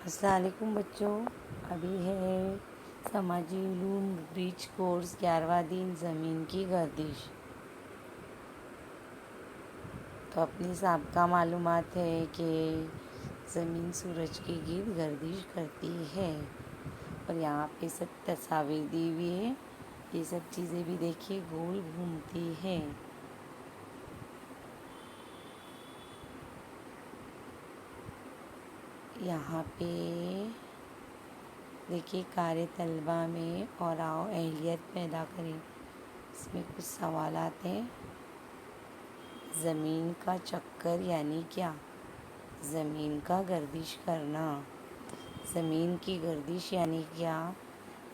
السلام علیکم بچوں، ابھی ہے سماجی علوم برج کورس 11واں دن زمین کی گردش۔ تو اپنی سابقہ معلومات ہے کہ زمین سورج کے گرد گردش کرتی ہے، اور یہاں پہ سب تصاویر دی ہوئی ہے۔ یہ سب چیزیں بھی دیکھیے گول گھومتی ہے۔ یہاں پہ دیکھیے کار طلبہ میں اور آؤ اہلیت پیدا کریں، اس میں کچھ سوالات ہیں۔ زمین کا چکر یعنی کیا؟ زمین کا گردش کرنا۔ زمین کی گردش یعنی کیا؟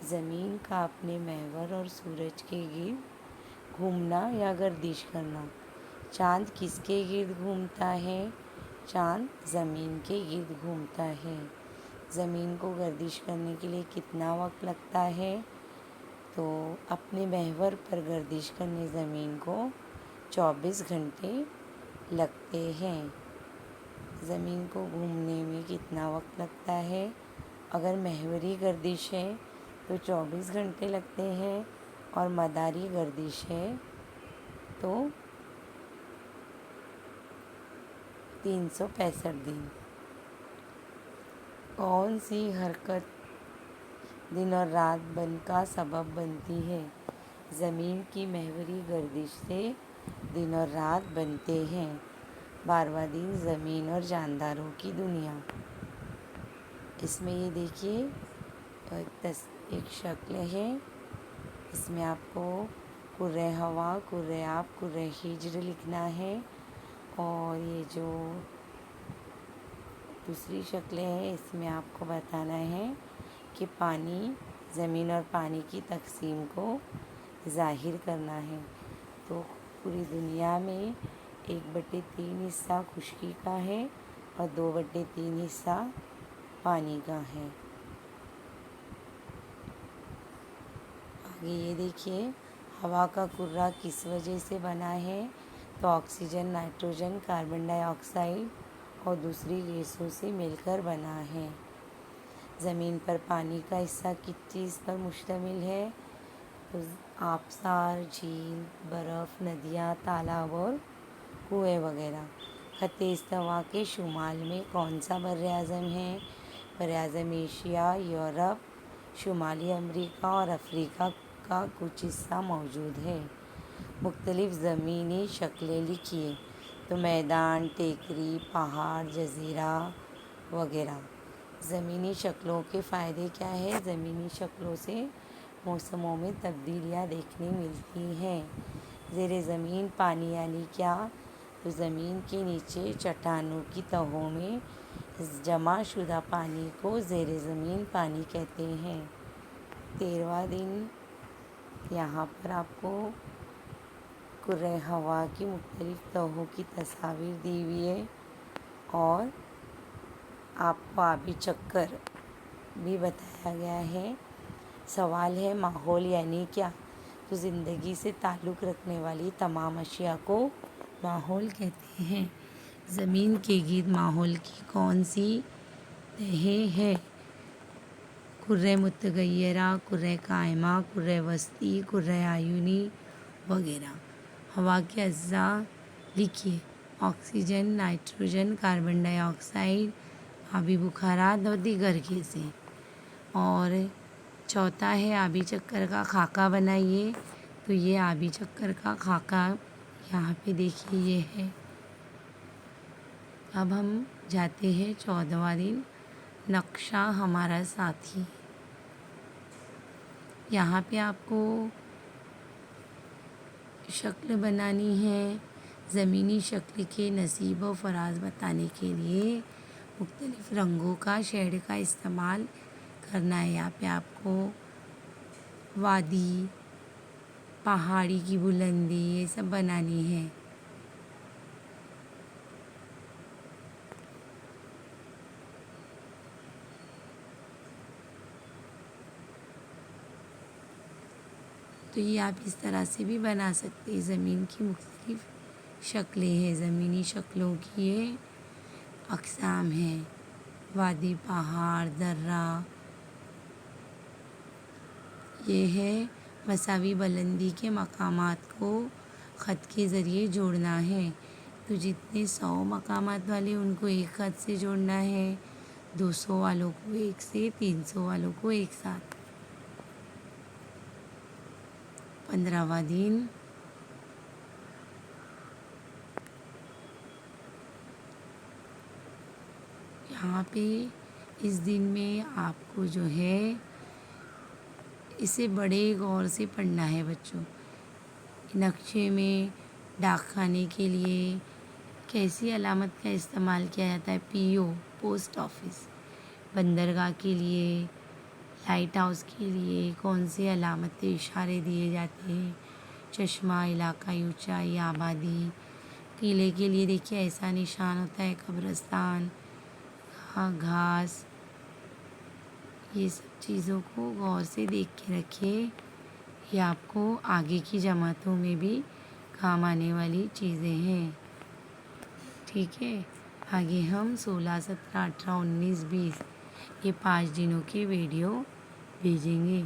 زمین کا اپنے محور اور سورج کے گرد گھومنا یا گردش کرنا۔ چاند کس کے گرد گھومتا ہے؟ چاند زمین کے گرد گھومتا ہے۔ زمین کو گردش کرنے کے لیے کتنا وقت لگتا ہے؟ تو اپنے محور پر گردش کرنے زمین کو 24 گھنٹے لگتے ہیں۔ زمین کو گھومنے میں کتنا وقت لگتا ہے؟ اگر محوری گردش ہے تو 24 گھنٹے لگتے ہیں، اور مداری گردش ہے تو 365 دن۔ کون سی حرکت دن اور رات بن کا سبب بنتی ہے؟ زمین کی محوری گردش سے دن اور رات بنتے ہیں۔ 12واں دن زمین اور جانداروں کی دنیا۔ اس میں یہ دیکھیے ایک شکل ہے، اس میں آپ کو کرۂ ہوا، کرۂ آب، کرۂ ہجر لکھنا ہے، اور یہ جو دوسری شکلیں ہیں اس میں آپ کو بتانا ہے کہ پانی، زمین اور پانی کی تقسیم کو ظاہر کرنا ہے۔ تو پوری دنیا میں 1/3 حصہ خشکی کا ہے اور 2/3 حصہ پانی کا ہے۔ آگے یہ دیکھیے ہوا کا کرہ کس وجہ سے بنا ہے؟ تو آکسیجن، نائٹروجن، کاربن ڈائی آکسائڈ اور دوسری گیسوں سے مل کر بنا ہے۔ زمین پر پانی کا حصہ کس چیز پر مشتمل ہے؟ تو آبشار، جھیل، برف، ندیاں، تالاب اور کنویں وغیرہ۔ خط استوا کے شمال میں کون سا براعظم ہے؟ براعظم ایشیا، یورپ، شمالی امریکہ اور افریقہ کا کچھ حصہ موجود ہے۔ مختلف زمینی شکلیں لکھیے۔ تو میدان، ٹیکری، پہاڑ، جزیرہ وغیرہ۔ زمینی شکلوں کے فائدے کیا ہیں؟ زمینی شکلوں سے موسموں میں تبدیلیاں دیکھنے ملتی ہیں۔ زیر زمین پانی یعنی کیا؟ تو زمین کے نیچے چٹانوں کی تہوں میں جمع شدہ پانی کو زیر زمین پانی کہتے ہیں۔ 13واں دن یہاں پر آپ کو کرۂ ہوا کی مختلف تہوں کی تصاویر دی ہوئی ہے، اور آپ کو آبی چکر بھی بتایا گیا ہے۔ سوال ہے ماحول یعنی کیا؟ تو زندگی سے تعلق رکھنے والی تمام اشیاء کو ماحول کہتے ہیں۔ زمین کے گرد ماحول کی کون سی تہیں ہیں؟ کرۂ متغیرہ، کرۂ قائمہ، کرۂ وسطی، کرۂ آئینی وغیرہ۔ ہوا کے اجزاء لکھیے۔ آکسیجن، نائٹروجن، کاربن ڈائی آکسائڈ، آبی بخارات اور دیگر گیسیں۔ اور چوتھا ہے آبی چکر کا خاکہ بنائیے۔ تو یہ آبی چکر کا خاکہ یہاں پہ دیکھیے یہ ہے۔ اب ہم جاتے ہیں 14واں دن نقشہ ہمارا ساتھی۔ یہاں پہ آپ کو شکل بنانی ہے۔ زمینی شکل کے نصیب و فراز بتانے کے لیے مختلف رنگوں کا شیڈ کا استعمال کرنا ہے۔ یہاں پہ آپ کو وادی، پہاڑی کی بلندی، یہ سب بنانی ہے۔ تو یہ آپ اس طرح سے بھی بنا سکتے ہیں۔ زمین کی مختلف شکلیں ہیں، زمینی شکلوں کی یہ اقسام ہیں۔ وادی، پہاڑ، درہ، یہ ہے مساوی بلندی کے مقامات کو خط کے ذریعے جوڑنا ہے۔ تو جتنے 100 مقامات والے ان کو ایک خط سے جوڑنا ہے، 200 والوں کو ایک سے، 300 والوں کو ایک ساتھ۔ 15واں دن یہاں پہ اس دن میں آپ کو جو ہے اسے بڑے غور سے پڑھنا ہے بچوں۔ نقشے میں ڈاک خانے کے لیے کیسی علامت کا استعمال کیا جاتا ہے؟ پی او، پوسٹ آفس۔ بندرگاہ کے لیے، لائٹ ہاؤس کے لیے کون سی علامتیں، اشارے دیے جاتے ہیں؟ چشمہ، علاقائی اونچائی، آبادی۔ قلعے کے لیے دیکھیے ایسا نشان ہوتا ہے، قبرستان، گھاس۔ یہ سب چیزوں کو غور سے دیکھ کے رکھیے، یہ آپ کو آگے کی جماعتوں میں بھی کام آنے والی چیزیں ہیں، ٹھیک ہے۔ آگے ہم 16، 17، 18، 19، 20 یہ 5 دنوں کے ویڈیو بھیجیں گے۔